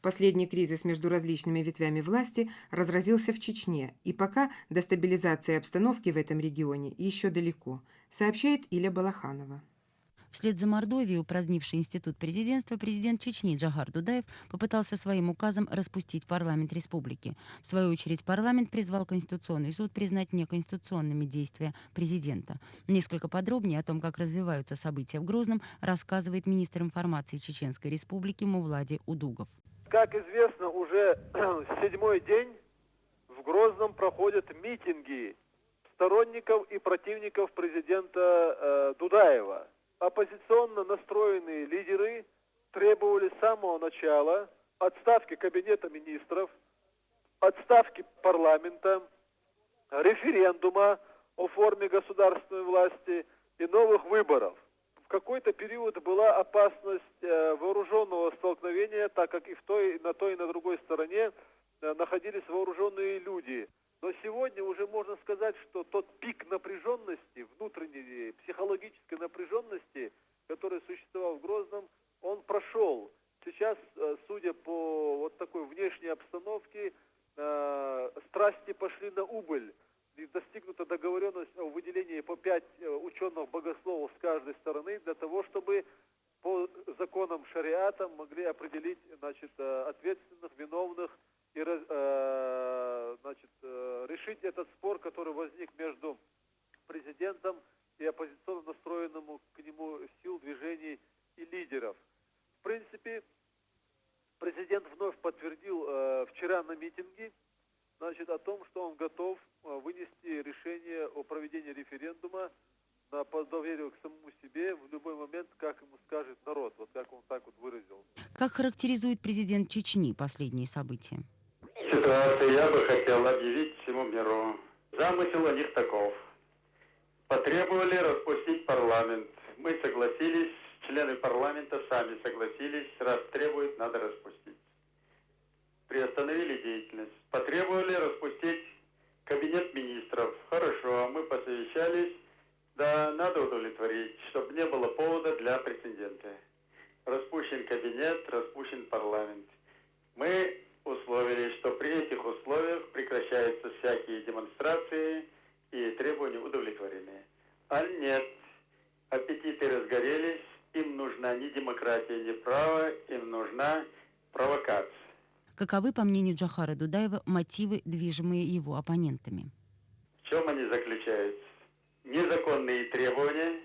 Последний кризис между различными ветвями власти разразился в Чечне, и пока до стабилизации обстановки в этом регионе еще далеко, сообщает Иля Балаханова. Вслед за Мордовией, упразднивший институт президентства, президент Чечни Джохар Дудаев попытался своим указом распустить парламент республики. В свою очередь, парламент призвал Конституционный суд признать неконституционными действия президента. Несколько подробнее о том, как развиваются события в Грозном, рассказывает министр информации Чеченской республики Мувлади Удугов. Как известно, уже седьмой день в Грозном проходят митинги сторонников и противников президента Дудаева. Оппозиционно настроенные лидеры требовали с самого начала отставки Кабинета министров, отставки парламента, референдума о форме государственной власти и новых выборов. В какой-то период была опасность вооруженного столкновения, так как и на той и на другой стороне находились вооруженные люди. Но сегодня уже можно сказать, что тот пик напряженности, внутренней психологической напряженности, который существовал в Грозном, он прошел. Сейчас, судя по вот такой внешней обстановке, страсти пошли на убыль. И достигнута договоренность о выделении по 5 ученых-богословов с каждой стороны для того, чтобы по законам шариата могли определить, ответственных, виновных и решить этот спор, который возник между президентом и оппозиционно настроенному к нему сил, движений и лидеров. В принципе, президент вновь подтвердил вчера на митинге о том, что он готов вынести решение о проведении референдума по доверию к самому себе в любой момент, как ему скажет народ, вот как он так вот выразил. Как характеризует президент Чечни последние события? Ситуацию я бы хотел объявить всему миру. Замысел у них таков. Потребовали распустить парламент. Мы согласились, члены парламента сами согласились, раз требуют, надо распустить. Приостановили деятельность. Потребовали распустить кабинет министров. Хорошо, мы посовещались, да, надо удовлетворить, чтобы не было повода для прецедента. Распущен кабинет, распущен парламент. Мы условились, что при этих условиях прекращаются всякие демонстрации и требования удовлетворены. А нет, аппетиты разгорелись, им нужна не демократия, не право, им нужна провокация. Каковы, по мнению Джохара Дудаева, мотивы, движимые его оппонентами? В чем они заключаются? Незаконные требования,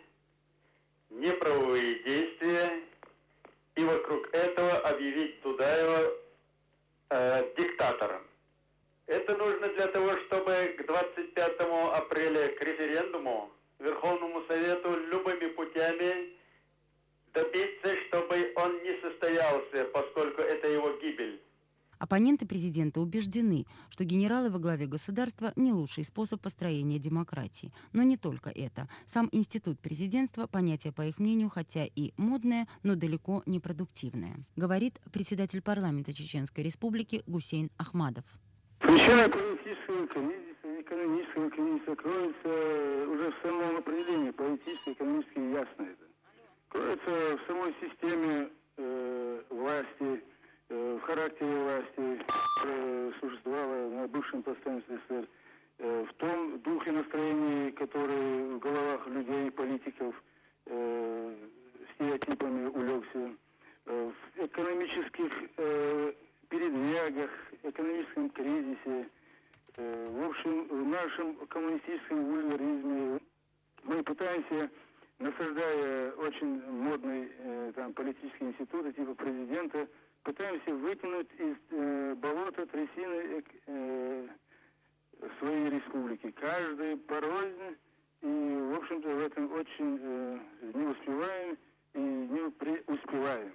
неправовые действия, и вокруг этого объявить Дудаева диктатором. Это нужно для того, чтобы к 25 апреля, к референдуму, Верховному Совету любыми путями добиться, чтобы он не состоялся, поскольку это его гибель. Оппоненты президента убеждены, что генералы во главе государства не лучший способ построения демократии. Но не только это. Сам институт президентства – понятие, по их мнению, хотя и модное, но далеко не продуктивное. Говорит председатель парламента Чеченской республики Гусейн Ахмадов. Причина политического кризиса, экономического кризиса кроется уже в самом определении политически, экономически ясно это. Кроется в самой системе власти, в характере власти, существовало на бывшем пространстве СССР, в том духе настроений, которые в головах людей и политиков стереотипами улегся, в экономических передрягах, экономическом кризисе, в общем, в нашем коммунистическом вульгаризме мы пытаемся, насаждая очень модные политические институты типа президента, пытаемся вытянуть из болота трясины своей республики. Каждый порознь, и, в общем-то, в этом очень не успеваем и не преуспеваем.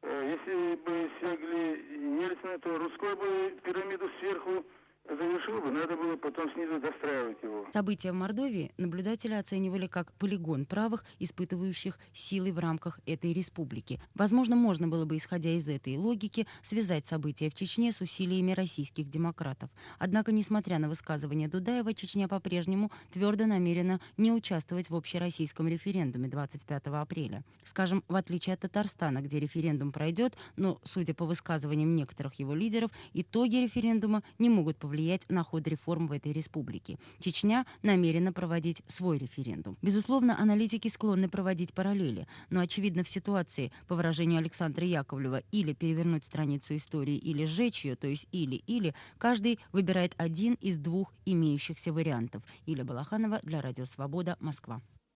Если бы свергли Ельцина, то Русской бы пирамиду сверху завершил бы, надо было потом снизу достраивать его. События в Мордовии наблюдатели оценивали как полигон правых, испытывающих силы в рамках этой республики. Возможно, можно было бы, исходя из этой логики, связать события в Чечне с усилиями российских демократов. Однако, несмотря на высказывания Дудаева, Чечня по-прежнему твердо намерена не участвовать в общероссийском референдуме 25 апреля. Скажем, в отличие от Татарстана, где референдум пройдет, но, судя по высказываниям некоторых его лидеров, итоги референдума не могут повлиять на ход реформ в этой республике. Чечня намерена проводить свой референдум. Безусловно, аналитики склонны проводить параллели, но, очевидно, в ситуации, по выражению Александра Яковлева, или перевернуть страницу истории, или сжечь ее, то есть или, каждый выбирает один из двух имеющихся вариантов. Иля Балаханова для Радио Свобода, Москва.